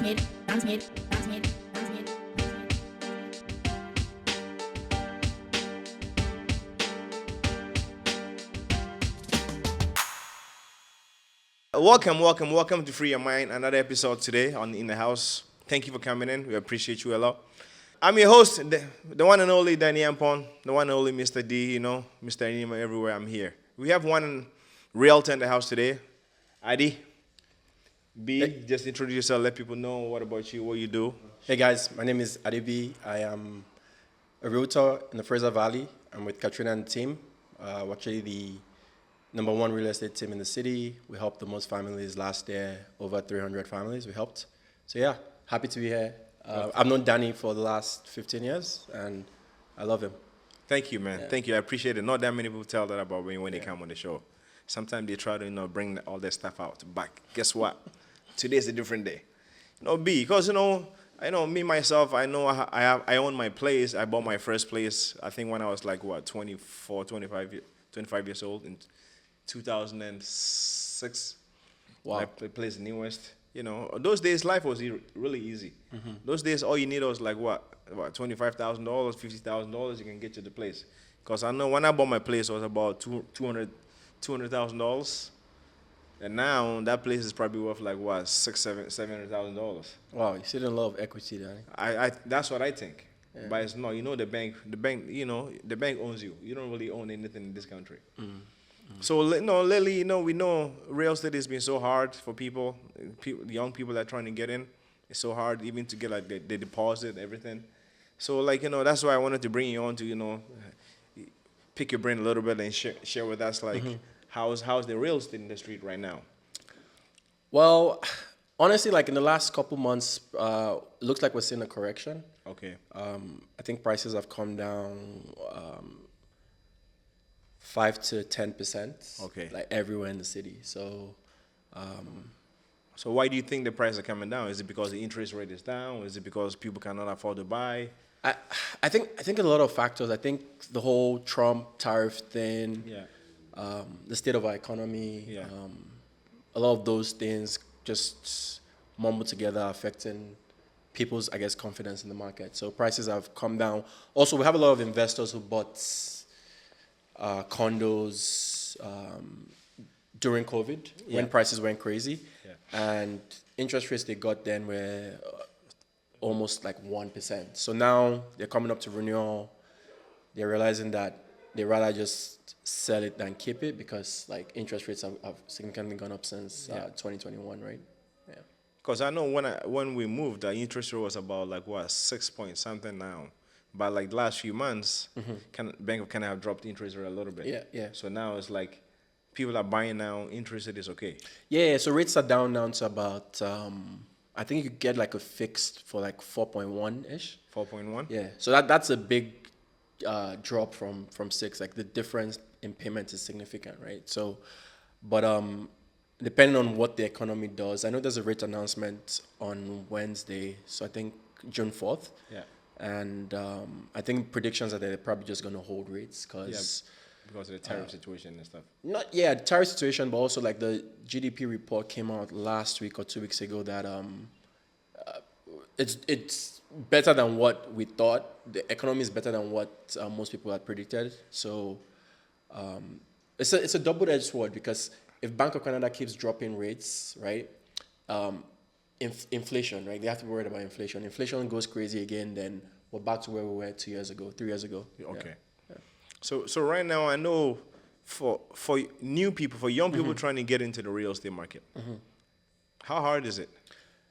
Welcome to Free Your Mind. Another episode today on In the House. Thank you for coming in. We appreciate you a lot. I'm your host, the one and only Danny Ampon, the one and only Mr. D, Mr. Anima everywhere. I'm here. We have one realtor in the house today, Adi. B, just introduce yourself, let people know what about you, what you do. Hey guys, my name is Adebiyi. I am a realtor in the Fraser Valley. I'm with Katrina and the team. We're actually the number one real estate team in the city. We helped the most families last year, over 300 families we helped. So yeah, happy to be here. I've known Danny for the last 15 years and I love him. Thank you, man. Yeah. Thank you. I appreciate it. Not that many people tell that about me when they come on the show. Sometimes they try to, bring all that stuff out back. Guess what? Today's a different day. B, because, I know me, myself, I know I own my place. I bought my first place, I think when I was like, 25 years old in 2006. Wow. I placed in New West. Those days life was really easy. Mm-hmm. Those days all you need was like $25,000, $50,000 you can get to the place. Because I know when I bought my place it was about $200,000. And now that place is probably worth like $700,000. Wow, you see a lot of equity there. I that's what I think. Yeah. But it's not, the bank, the bank owns you. You don't really own anything in this country. Mm. So, lately, we know real estate has been so hard for people, young people that are trying to get in. It's so hard even to get like the deposit, everything. So, that's why I wanted to bring you on to, pick your brain a little bit and share with us, how's the real estate industry right now? Well, honestly, in the last couple months, looks like we're seeing a correction. Okay. I think prices have come down 5 to 10%. Okay. Everywhere in the city. So why do you think the prices are coming down? Is it because the interest rate is down? Is it because people cannot afford to buy? I think a lot of factors. I think the whole Trump tariff thing. Yeah. The state of our economy, yeah. A lot of those things just mumbled together, affecting people's, confidence in the market. So prices have come down. Also, we have a lot of investors who bought condos during COVID when prices went crazy, and interest rates they got then were almost 1%. So now they're coming up to renewal. They're realizing that they rather just sell it than keep it because interest rates have significantly gone up since 2021, right? Yeah. Because I know when we moved, the interest rate was about 6 point something now. But the last few months, Bank of Canada have dropped the interest rate a little bit. Yeah. So now it's people are buying now, interest rate is okay. Yeah, so rates are down now to about, I think you get a fixed for 4.1-ish. 4.1? Yeah, so that's a big drop from 6. The difference in payment is significant, right? So, but depending on what the economy does, I know there's a rate announcement on Wednesday, so I think June 4th. Yeah. And I think predictions are that they're probably just going to hold rates because of the tariff situation and stuff. The tariff situation, but also the GDP report came out last week or 2 weeks ago that it's better than what we thought. The economy is better than what most people had predicted. So it's a double-edged sword because if Bank of Canada keeps dropping rates, right, inflation, right, they have to be worried about inflation. Inflation goes crazy again, then we're back to where we were 3 years ago. Okay. Yeah. So right now, I know for new people, for young people trying to get into the real estate market, how hard is it?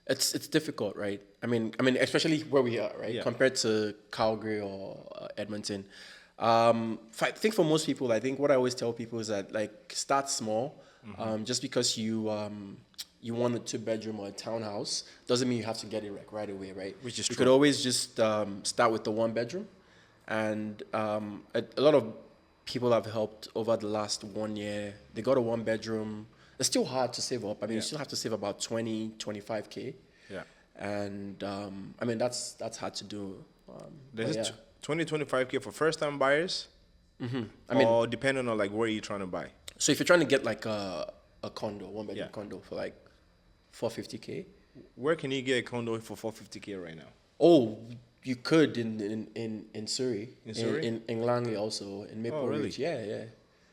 It's difficult, right? I mean, especially where we are, right? Yeah. Compared to Calgary or Edmonton. I think for most people, I think what I always tell people is that start small. Just because you want a 2-bedroom or a townhouse doesn't mean you have to get it right away, right? Which is true. You true. could always just start with the 1-bedroom, and a lot of people I've helped over the last 1 year, they got a 1-bedroom. It's still hard to save up. You still have to save about 25K. Yeah. And that's hard to do. This is 25K for first-time buyers. Or depending on where you're trying to buy. So if you're trying to get a condo, 1-bedroom condo for $450K, Where can you get a condo for 450K right now? Oh, you could in Surrey. In Surrey? In Langley also, in Maple Oh, really? Ridge. Yeah, yeah.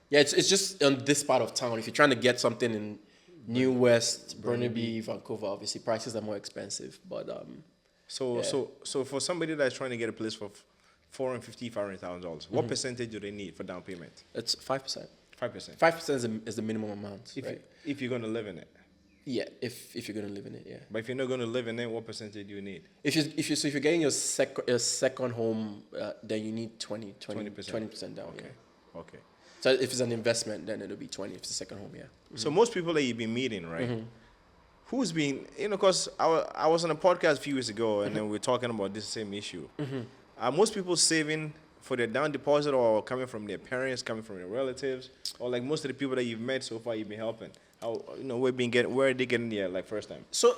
Yeah, it's just on this part of town. If you're trying to get something in New West, Burnaby, Vancouver, obviously prices are more expensive. But So yeah. so for somebody that's trying to get a place for $450,000, what percentage do they need for down payment? It's 5%. 5%. 5% is the minimum amount, If right? if you're gonna live in it. Yeah, if you're gonna live in it, yeah. But if you're not gonna live in it, what percentage do you need? If you're getting your second home, then you need 20% down. Okay. Yeah. Okay. So if it's an investment, then it'll be 20. If it's a second home, yeah. So most people that you've been meeting, right? Who's been, because I was on a podcast a few weeks ago, and then we are talking about this same issue. Are most people saving for their down deposit, or coming from their parents, coming from their relatives, or like most of the people that you've met so far, you've been helping? How where are they getting there like first time? So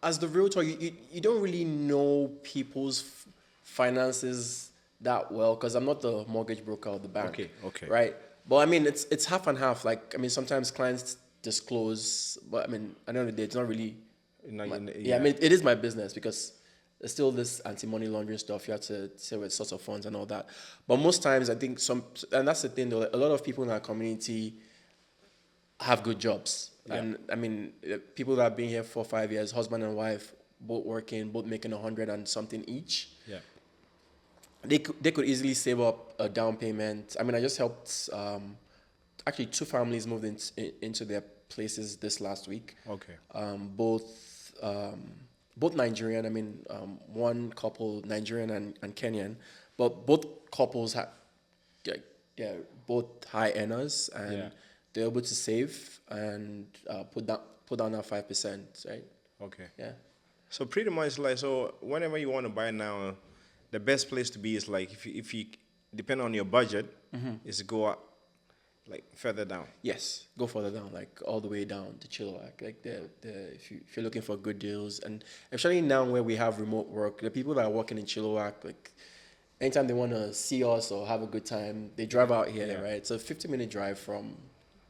as the realtor, you don't really know people's finances that well, because I'm not the mortgage broker of the bank. Okay. Right? But I mean, it's half and half. Like, I mean, sometimes clients disclose, but I mean, at the end of the day, it's not really. I mean, it is my business, because there's still this anti-money laundering stuff. You have to say with source of funds and all that. But most times, I think and that's the thing though, a lot of people in our community have good jobs. Yeah. And I mean, people that have been here for 5 years, husband and wife, both working, both making 100 and something each. Yeah. They could easily save up a down payment. I mean, I just helped, actually 2 families moved into their places this last week. Okay. Both Nigerian. I mean, one couple Nigerian and Kenyan, but both couples have, both high earners, and they're able to save and put down that 5%, right? Okay. Yeah. So pretty much like, so whenever you want to buy now, the best place to be is like, if you depend on your budget, is to go up, like further down. Yes, go further down, like all the way down to Chilliwack. Like if you're looking for good deals, and especially now where we have remote work, the people that are working in Chilliwack, like anytime they want to see us or have a good time, they drive out here, right? It's a 50-minute drive from,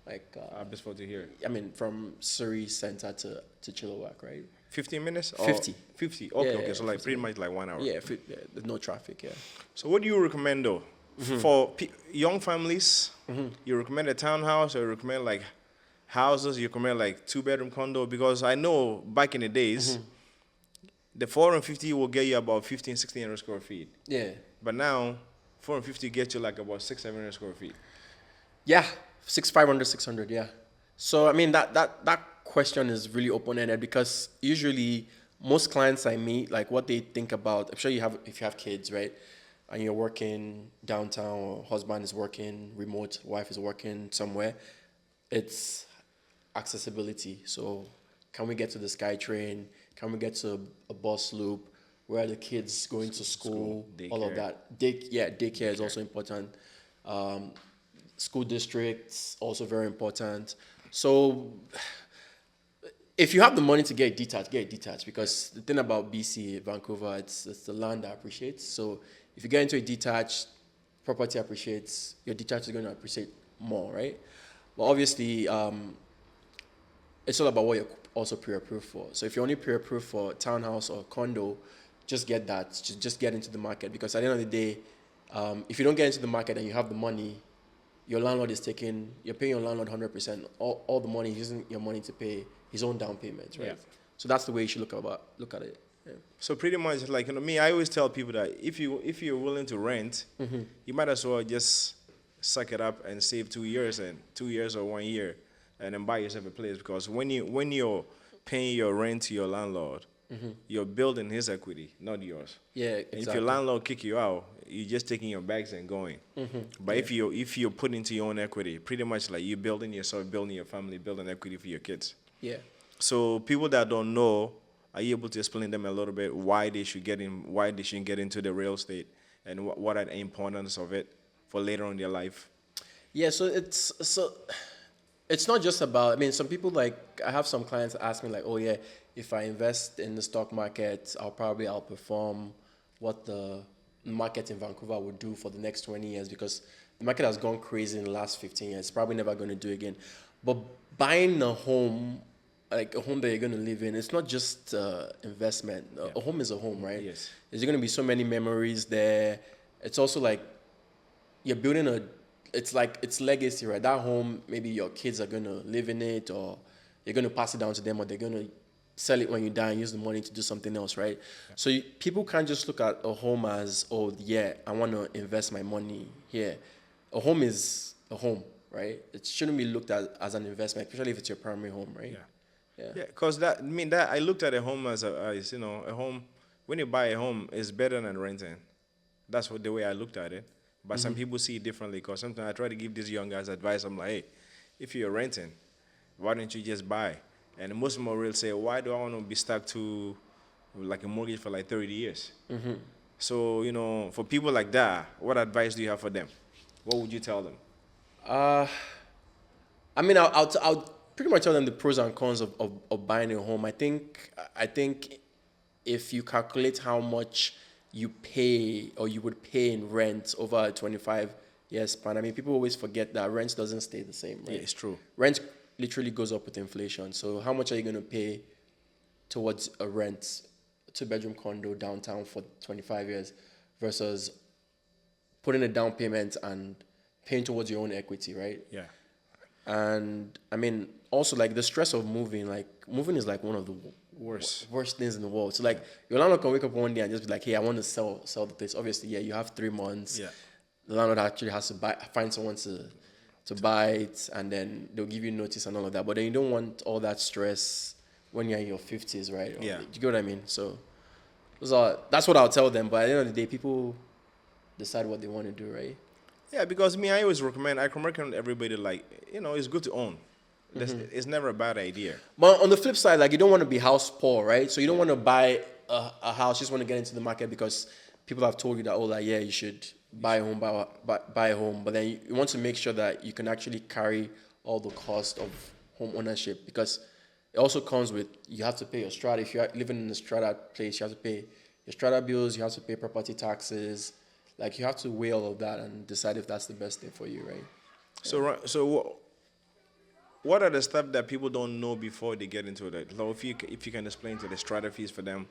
like, Abbotsford to here. I mean, from Surrey Center to Chilliwack, right? 15 minutes? 50. 50. Okay, Yeah, so like pretty much like 1 hour. Yeah, there's no traffic. Yeah. So what do you recommend though? For young families, you recommend a townhouse, or you recommend like houses, you recommend like 2-bedroom condo? Because I know back in the days, the 450 will get you about 1,500-1,600 square feet. Yeah. But now, 450 gets you like about 600-700 square feet. Yeah, 600, yeah. So I mean that question is really open-ended, because usually most clients I meet, like what they think about, I'm sure if you have kids, right? And you're working downtown, or husband is working remote, wife is working somewhere, it's accessibility. So can we get to the SkyTrain? Can we get to a bus loop? Where are the kids going to school? All of that. Daycare is also important. School districts, also very important. So if you have the money to get detached, because the thing about BC, Vancouver, it's the land that appreciates. So if you get into a detached, property appreciates, your detached is going to appreciate more, right? But obviously, it's all about what you're also pre-approved for. So if you're only pre-approved for townhouse or condo, just get that. Just get into the market, because at the end of the day, if you don't get into the market and you have the money, your landlord you're paying your landlord 100%. All the money, he's using your money to pay his own down payments, right? Yeah. So that's the way you should look at it. Yeah. So pretty much, like, me, I always tell people that if you're willing to rent, you might as well just suck it up and save 2 years or 1 year, and then buy yourself a place. Because when you're paying your rent to your landlord, you're building his equity, not yours. Yeah, exactly. If your landlord kick you out, you're just taking your bags and going. But if you're putting into your own equity, pretty much like you're building yourself, building your family, building equity for your kids. Yeah. So people that don't know, are you able to explain them a little bit why they shouldn't get into the real estate, and what are the importance of it for later on in their life? Yeah, so it's not just about, I mean, some people, like, I have some clients ask me like, oh yeah, if I invest in the stock market, I'll probably outperform what the market in Vancouver would do for the next 20 years, because the market has gone crazy in the last 15 years. It's probably never going to do again. But buying a home like a home that you're going to live in, it's not just investment. A home is a home, right? Yes. There's going to be so many memories there. It's also like you're building it's like it's legacy, right? That home, maybe your kids are going to live in it, or you're going to pass it down to them, or they're going to sell it when you die and use the money to do something else, right? So people can't just look at a home as, oh, yeah, I want to invest my money here. A home is a home, right? It shouldn't be looked at as an investment, especially if it's your primary home, right? Yeah, because that I looked at a home as a home. When you buy a home, it's better than renting. That's the way I looked at it. But some people see it differently. Because sometimes I try to give these young guys advice. I'm like, hey, if you're renting, why don't you just buy? And most of them will say, why do I want to be stuck to like a mortgage for like 30 years? So for people like that, what advice do you have for them? What would you tell them? Uh, I mean, I'll pretty much tell them the pros and cons of buying a home. I think if you calculate how much you pay or you would pay in rent over a 25 year span, I mean, people always forget that rent doesn't stay the same, right? Yeah, it's true. Rent literally goes up with inflation. So how much are you going to pay towards a rent, two-bedroom condo downtown for 25 years versus putting a down payment and paying towards your own equity, right? Yeah. And I mean, also like the stress of moving, like moving is like one of the worst things in the world. So like your landlord can wake up one day and just be like, hey, I want to sell the place. Obviously, yeah, you have 3 months. Yeah. The landlord actually has to find someone to buy it, and then they'll give you notice and all of that. But then you don't want all that stress when you're in your 50s, right? Yeah. Do you get what I mean? So that's what I'll tell them. But at the end of the day, people decide what they want to do, right? Yeah, because I always recommend everybody, like, it's good to own. It's never a bad idea. But on the flip side, like, you don't want to be house poor, right? So you don't want to buy a house, you just want to get into the market because people have told you that, oh, like, yeah, you should buy a home, buy a home. But then you want to make sure that you can actually carry all the cost of home ownership, because it also comes with, you have to pay your strata. If you're living in a strata place, you have to pay your strata bills, you have to pay property taxes. Like, you have to weigh all of that and decide if that's the best thing for you, right? So what are the stuff that people don't know before they get into it? So if you can explain to the strata fees for them,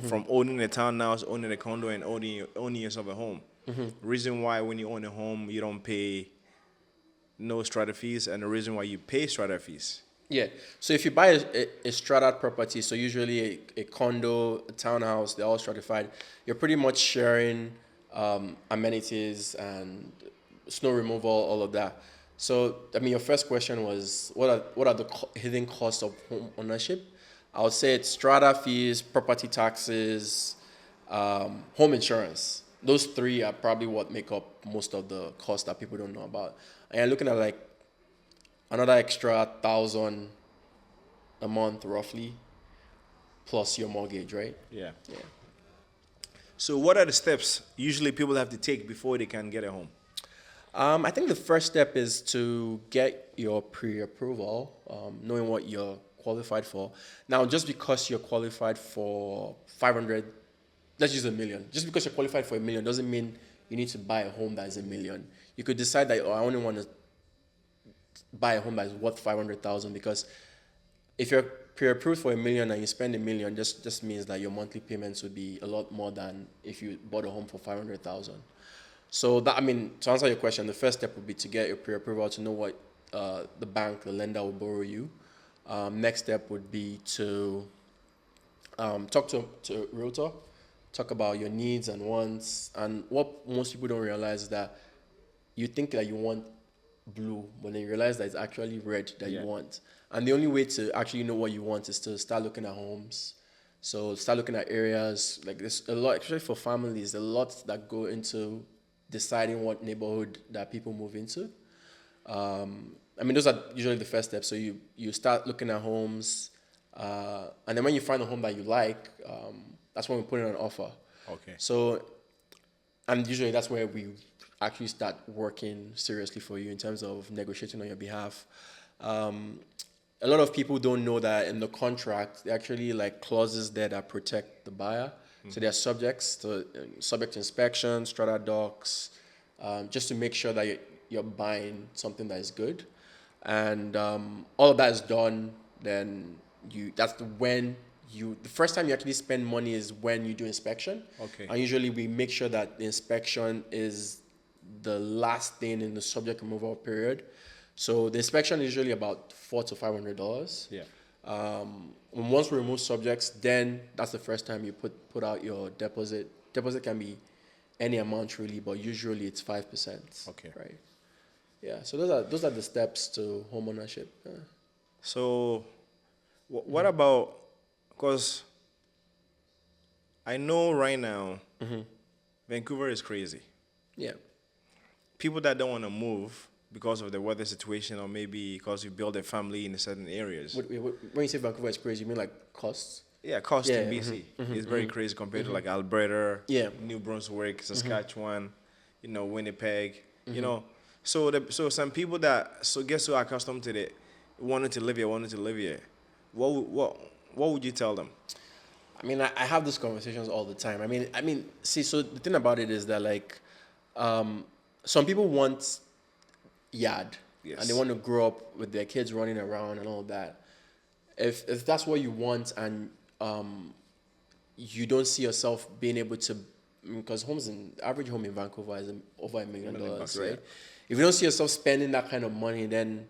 from owning a townhouse, owning a condo, and owning yourself a home. Reason why when you own a home you don't pay no strata fees, and the reason why you pay strata fees. Yeah. So if you buy a strata property, so usually a condo, a townhouse, they're all stratified. You're pretty much sharing amenities and snow removal, all of that. So, I mean, your first question was, what are the hidden costs of home ownership? I would say it's strata fees, property taxes, home insurance. Those 3 are probably what make up most of the costs that people don't know about. And you're looking at like another extra 1,000 a month, roughly, plus your mortgage, right? Yeah. Yeah. So what are the steps usually people have to take before they can get a home? I think the first step is to get your pre-approval, knowing what you're qualified for. Now, just because you're qualified for 500, let's use $1 million. Just because you're qualified for $1 million doesn't mean you need to buy a home that is $1 million. You could decide that, I only want to buy a home that is worth 500,000, because if you're pre-approved for $1 million and you spend $1 million, just means that your monthly payments would be a lot more than if you bought a home for 500,000. So that, I mean, to answer your question, the first step would be to get your pre-approval to know what the bank, the lender will borrow you. Next step would be to talk to a realtor, talk about your needs and wants. And what most people don't realize is that you think that you want blue, but then you realize that it's actually red that you want. And the only way to actually know what you want is to start looking at homes. So start looking at areas. Like, there's a lot, especially for families, a lot that go into deciding what neighborhood that people move into. I mean, those are usually the first steps. So you start looking at homes, and then when you find a home that you like, that's when we put in an offer. Okay. So, and usually that's where we actually start working seriously for you in terms of negotiating on your behalf. A lot of people don't know that in the contract, there are actually like clauses there that protect the buyer. So they're subject to inspection, strata docs, just to make sure that you're buying something that is good. And all of that is done, then the first time you actually spend money is when you do inspection. Okay. And usually we make sure that the inspection is the last thing in the subject removal period. So the inspection is usually about $400 to $500. Yeah. And once we remove subjects, then that's the first time you put out your deposit. Deposit can be any amount really, but usually it's 5%. Okay. Right. Yeah. So those are the steps to home ownership. So, what about? Because I know right now, Vancouver is crazy. Yeah. People that don't want to move because of the weather situation, or maybe because you build a family in certain areas. When you say Vancouver is crazy, you mean like costs? Yeah, cost Yeah, in BC is very crazy compared to like Alberta, Yeah. New Brunswick, Saskatchewan, Winnipeg, So some people that get so accustomed to it, wanting to live here. What would you tell them? I mean, I have these conversations all the time. See, so the thing about it is that like, some people want yard, Yes. and they want to grow up with their kids running around and all that. If that's what you want, and you don't see yourself being able to, because average home in Vancouver is over $1 million, $1 million, right? yeah. If you don't see yourself spending that kind of money, then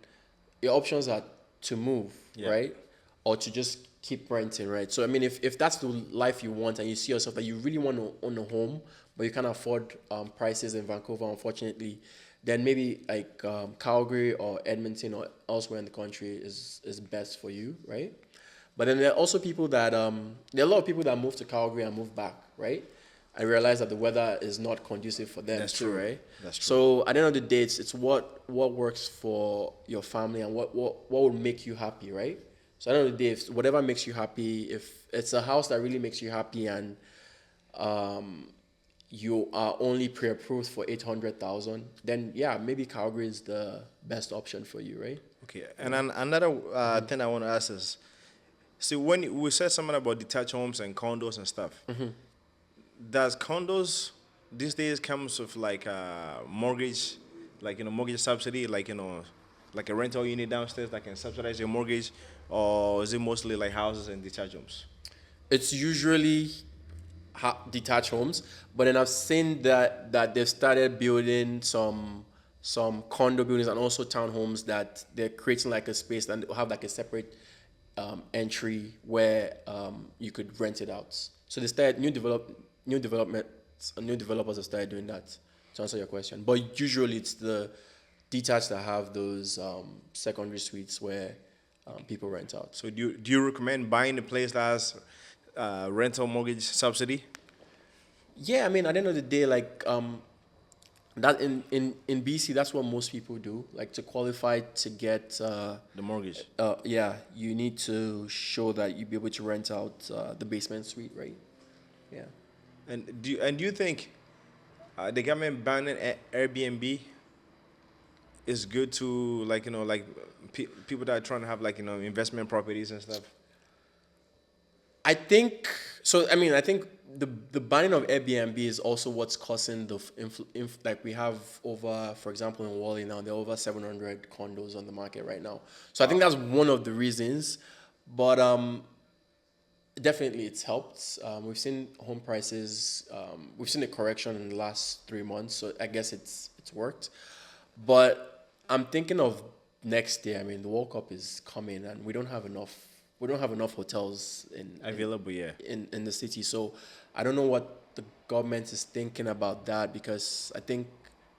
your options are to move, Yeah. right? Or to just keep renting, right? So, I mean, if that's the life you want and you see yourself that you really want to own a home, but you can't afford prices in Vancouver, unfortunately, then maybe like Calgary or Edmonton or elsewhere in the country is best for you, right? But then there are also people that, there are a lot of people that move to Calgary and move back, right? I realize that the weather is not conducive for them. That's too, true. right? That's true. So at the end of the day, it's what works for your family and what will make you happy, right? So at the end of the day, if whatever makes you happy, if it's a house that really makes you happy and you are only pre-approved for 800,000, then yeah, maybe Calgary is the best option for you, right? Okay, and then another thing I want to ask is, see, when we said something about detached homes and condos and stuff, does condos these days comes with like a mortgage, like mortgage subsidy, like like a rental unit downstairs that can subsidize your mortgage, or is it mostly like houses and detached homes? It's usually detached homes, but then I've seen that they've started building some condo buildings and also townhomes that they're creating like a space and have like a separate entry where you could rent it out. So they started new developers have started doing that, to answer your question. But usually it's the detached that have those secondary suites where people rent out. So do you recommend buying a place that has rental mortgage subsidy? Yeah, I mean, at the end of the day, like that in BC, that's what most people do. Like to qualify to get The mortgage. yeah, you need to show that you'll be able to rent out the basement suite, right? Yeah. And do you think the government banning Airbnb is good to people that are trying to have investment properties and stuff? I think so. I mean, I think the banning of Airbnb is also what's causing the like we have over, for example, in Wally now there are over 700 condos on the market right now. So I think that's one of the reasons, but definitely it's helped. We've seen home prices. We've seen a correction in the last 3 months, so I guess it's worked. But I'm thinking of next year. I mean, the World Cup is coming, and we don't have enough. We don't have enough hotels Available, yeah. in the city. So I don't know what the government is thinking about that, because I think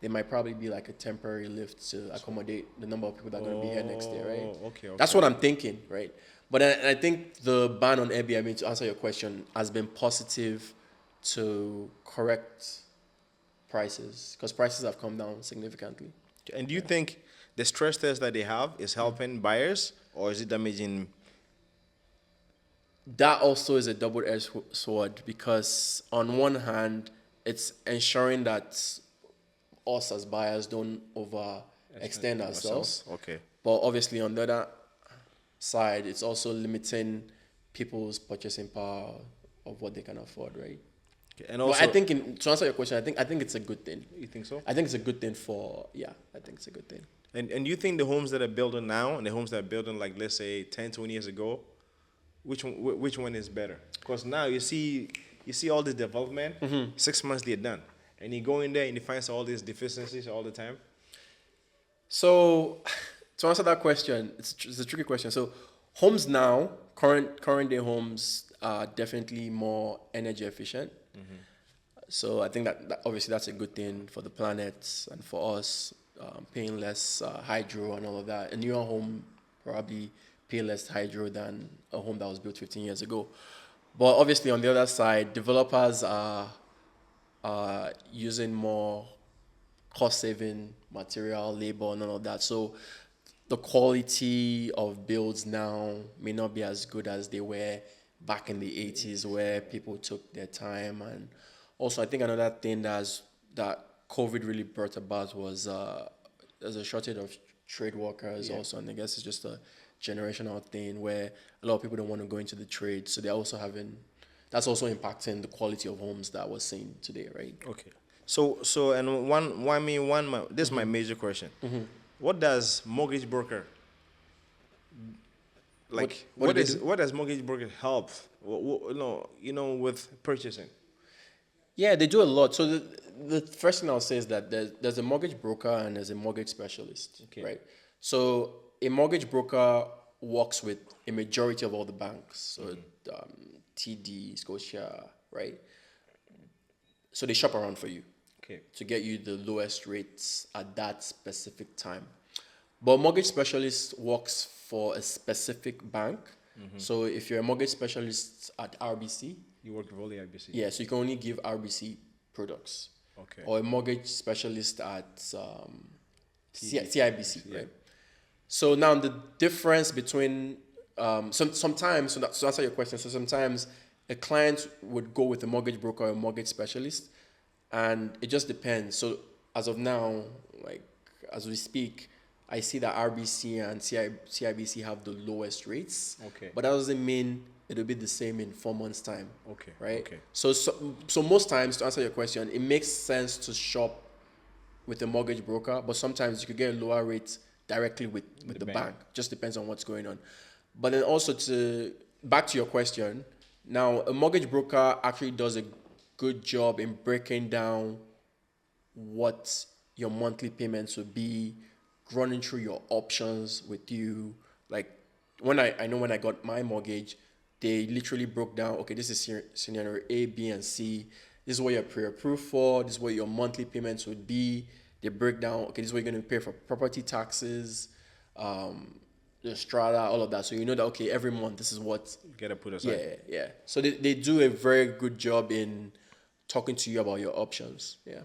there might probably be like a temporary lift to accommodate the number of people that are going to be here next year, right? Okay. That's what I'm thinking, right? But I think the ban on Airbnb, to answer your question, has been positive to correct prices, because prices have come down significantly. And do you think the stress test that they have is helping buyers, or is it damaging? That also is a double-edged sword, because on one hand, it's ensuring that us as buyers don't overextend ourselves. Okay. But obviously, on the other side, it's also limiting people's purchasing power of what they can afford, right? And But also, I think, to answer your question, I think it's a good thing. you think so? I think it's a good thing I think it's a good thing. And you think the homes that are building now and the homes that are building, like, let's say 10, 20 years ago, which one is better? Because now you see all this development. 6 months they're done, and you go in there and you find all these deficiencies all the time. So, to answer that question, it's a tricky question. So, homes now, current day homes are definitely more energy efficient. So, I think that obviously that's a good thing for the planet and for us, paying less hydro and all of that. A newer home probably pay less hydro than a home that was built 15 years ago. But obviously, on the other side, developers are using more cost-saving material, labor, and all of that. So the quality of builds now may not be as good as they were back in the 80s, where people took their time. And also, I think another thing that COVID really brought about was there's a shortage of trade workers also, and I guess it's just a generational thing where a lot of people don't want to go into the trade, so they're also that's also impacting the quality of homes that we're seeing today, right? Okay. So and this is my major question. What does mortgage broker like? What do they do? What does mortgage broker help? With purchasing. Yeah, they do a lot. So the first thing I'll say is that there's a mortgage broker and there's a mortgage specialist, right? So a mortgage broker works with a majority of all the banks, so TD, Scotia, right? So they shop around for you to get you the lowest rates at that specific time. But a mortgage specialist works for a specific bank. So if you're a mortgage specialist at RBC, You work with only IBC. yeah, so you can only give RBC products. Okay. Or a mortgage specialist at CIBC, right? So now the difference between sometimes, to answer your question, so sometimes a client would go with a mortgage broker or a mortgage specialist, and it just depends. So as of now, like as we speak, I see that RBC and CIBC have the lowest rates. Okay. But that doesn't mean it'll be the same in 4 months' time. Okay. Right? Okay. So most times, to answer your question, it makes sense to shop with a mortgage broker, but sometimes you could get a lower rate directly with the bank. Just depends on what's going on. But then also back to your question, now a mortgage broker actually does a good job in breaking down what your monthly payments would be, running through your options with you. Like when I know when I got my mortgage, they literally broke down, okay, this is scenario A, B, and C. This is what you're pre-approved for. This is what your monthly payments would be. They break down, okay, this is what you're going to pay for property taxes, the strata, all of that. So you know that, okay, every month this is what You gotta put aside. Yeah. So they do a very good job in talking to you about your options. Yeah.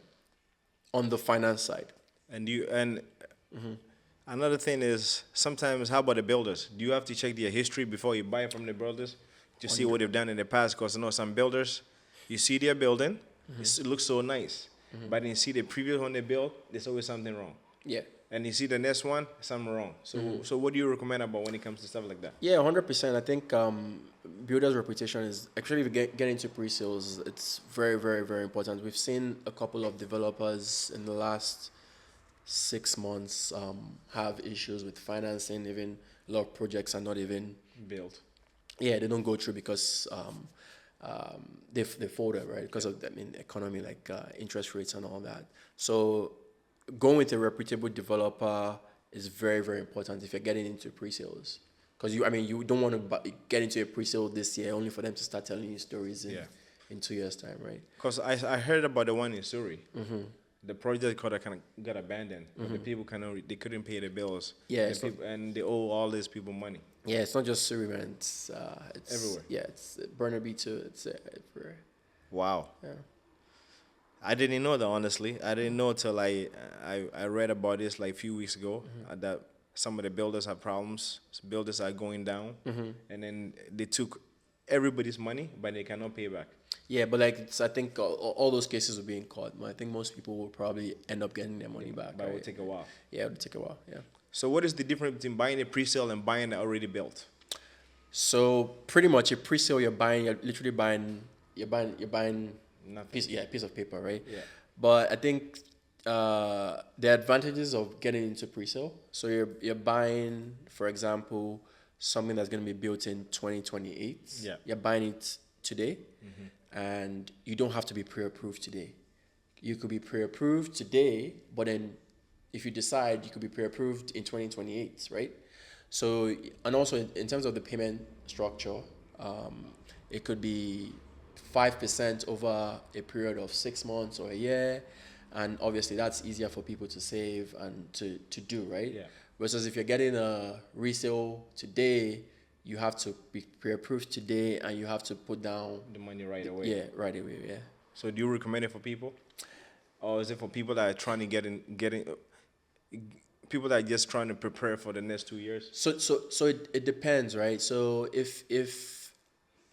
On the finance side. And another thing is sometimes how about the builders? Do you have to check their history before you buy from the builders to see what they've done in the past? Because I know some builders, you see their building, it looks so nice, but then you see the previous one they built, there's always something wrong. Yeah. And you see the next one, something wrong. So what do you recommend about when it comes to stuff like that? Yeah, 100%. I think builders' reputation is actually, if you get into pre-sales, it's very, very, very important. We've seen a couple of developers in the last 6 months have issues with financing. Even a lot of projects are not even Built. Yeah, they don't go through because they folded, right? Because of economy, like interest rates and all that. So going with a reputable developer is very, very important if you're getting into pre-sales. Because you don't want to get into a pre-sale this year only for them to start telling you stories in 2 years' time, right? Because I heard about the one in Surrey. The project kind of got abandoned. The people they couldn't pay the bills. Yeah, and they owe all these people money. Yeah, it's not just Surrey, man. It's everywhere. Yeah, it's Burnaby too. It's everywhere. Wow. Yeah. I didn't know that, honestly. I didn't know till I read about this like a few weeks ago that some of the builders have problems. Builders are going down, and then they took everybody's money, but they cannot pay back. Yeah, but I think all those cases will be in court. But I think most people will probably end up getting their money back. But it will take a while. Yeah, it will take a while. Yeah. So what is the difference between buying a pre-sale and buying it already built? So pretty much a pre-sale, you're literally buying Nothing. piece of paper, right? Yeah. But I think the advantages of getting into pre-sale. So you're buying, for example, something that's going to be built in 2028. Yeah. You're buying it today, and you don't have to be pre-approved today. You could be pre-approved today, but then if you decide, you could be pre-approved in 2028, right? So, and also in terms of the payment structure, it could be 5% over a period of 6 months or a year. And obviously that's easier for people to save and to do, right? Yeah. Versus if you're getting a resale today, you have to be pre-approved today and you have to put down The money right away. Yeah, right away, yeah. So do you recommend it for people? Or is it for people that are trying to getting people that are just trying to prepare for the next 2 years? So it depends, right? So if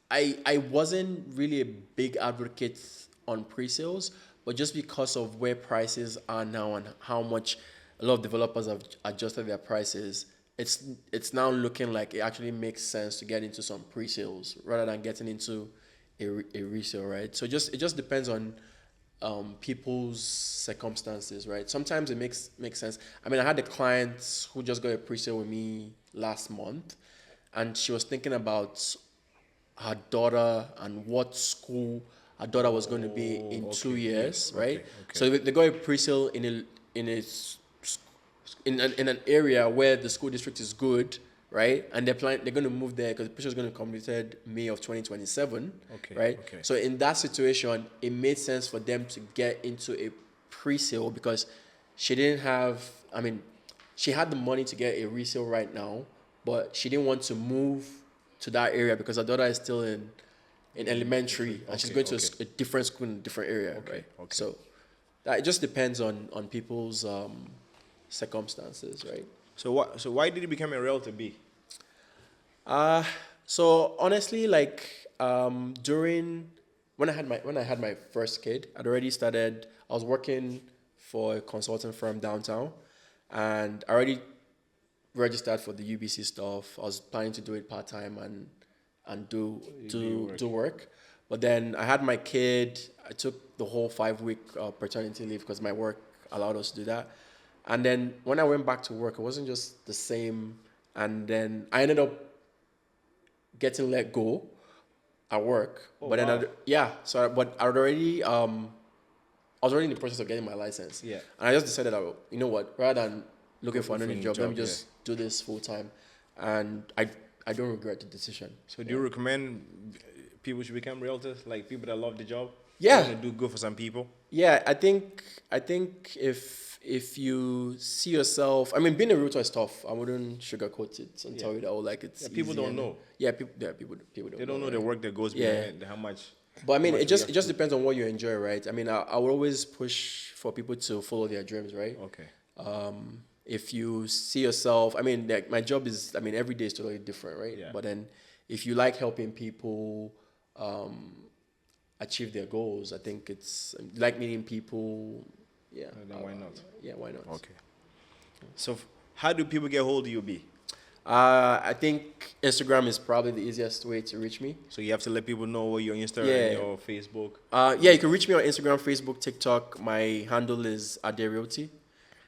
I wasn't really a big advocate on pre-sales, but just because of where prices are now and how much a lot of developers have adjusted their prices, it's now looking like it actually makes sense to get into some pre-sales rather than getting into a resale, right? So it just depends on people's circumstances, right? Sometimes it makes sense. I mean, I had a client who just got a pre-sale with me last month, and she was thinking about her daughter and what school her daughter was going to be in 2 years, right? Okay. So they got a pre-sale in an area where the school district is good, right? And they're going to move there because the pre-sale is going to be completed May of 2027, Okay, right? okay. So in that situation, it made sense for them to get into a pre-sale because she didn't have, I mean, she had the money to get a resale right now, but she didn't want to move to that area because her daughter is still in elementary and she's going to a different school in a different area, right? okay. So that it just depends on people's circumstances, right? So why did you become a realtor, B? So honestly, like during when I had my first kid, I'd already started. I was working for a consulting firm downtown, and I already registered for the UBC stuff. I was planning to do it part time and do work. But then I had my kid. I took the whole 5 week paternity leave because my work allowed us to do that. And then when I went back to work, it wasn't just the same. And then I ended up getting let go at work. But then, but I was already in the process of getting my license. Yeah. And I just decided, you know what, rather than looking for another new job, let me job, just do this full time. And I don't regret the decision. So do you recommend people should become realtors? Like people that love the job? Yeah. Want to do good for some people? Yeah, I think if you see yourself, I mean, being a realtor is tough. I wouldn't sugarcoat it and tell you that, like it's people easy don't know. Yeah, people don't. They don't know right? the work that goes behind how much. But I mean, how it much just depends on what you enjoy, right? I mean, I would always push for people to follow their dreams, right? Okay. If you see yourself, I mean, like my job is, I mean, every day is totally different, right? Yeah. But then, if you like helping people achieve their goals, I think it's like meeting people. Yeah. Then why not? Yeah, why not? Okay. So how do people get hold of you, B? I think Instagram is probably the easiest way to reach me. So you have to let people know what you're on Instagram or Facebook. Yeah, you can reach me on Instagram, Facebook, TikTok. My handle is Adebiyi.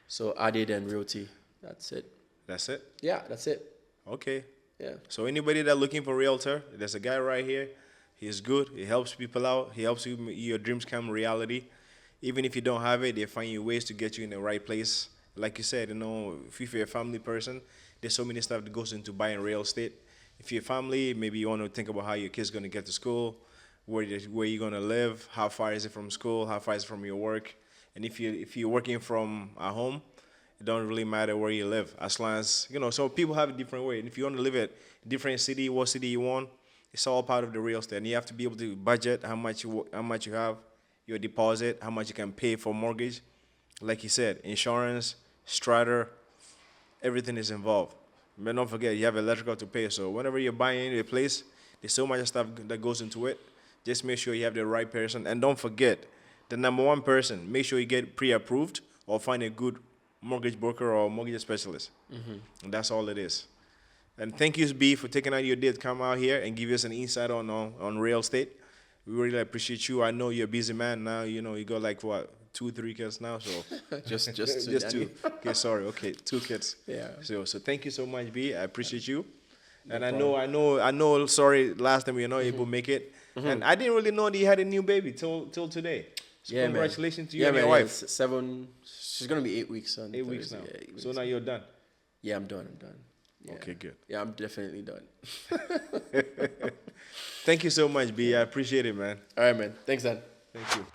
So Ade and Realty. That's it. That's it? Yeah, that's it. Okay. Yeah. So anybody that looking for a realtor, there's a guy right here. He's good. He helps people out. He helps you your dreams come reality. Even if you don't have it, they find you ways to get you in the right place. Like you said, if you're a family person, there's so many stuff that goes into buying real estate. If you're a family, maybe you want to think about how your kid's going to get to school, where you're going to live, how far is it from school, how far is it from your work. And if you're working from at home, it don't really matter where you live, as long as, so people have a different way. And if you want to live at a different city, what city you want, it's all part of the real estate. And you have to be able to budget how much you have, your deposit, how much you can pay for mortgage. Like you said, insurance, strata, everything is involved. But don't forget, you have electrical to pay. So whenever you're buying a place, there's so much stuff that goes into it. Just make sure you have the right person. And don't forget, the number one person, make sure you get pre-approved or find a good mortgage broker or mortgage specialist. And that's all it is. And thank you, B, for taking out your day to come out here and give us an insight on real estate. We really appreciate you. I know you're a busy man now. You got like what, 2-3 kids now, so just two. Okay, sorry. Okay, 2 kids. Yeah. So thank you so much, B. I appreciate you. And I know. Sorry, last time we were not able to make it, and I didn't really know that you had a new baby till today. So Yeah, congratulations to you yeah, and man, your wife. 7. She's gonna be 8 weeks on 8 weeks Thursday. now. Yeah, 8 So weeks. now you're done. Yeah, I'm done. Yeah. Okay, good. Yeah, I'm definitely done. Thank you so much, B. I appreciate it, man. All right, man. Thanks, Dan. Thank you.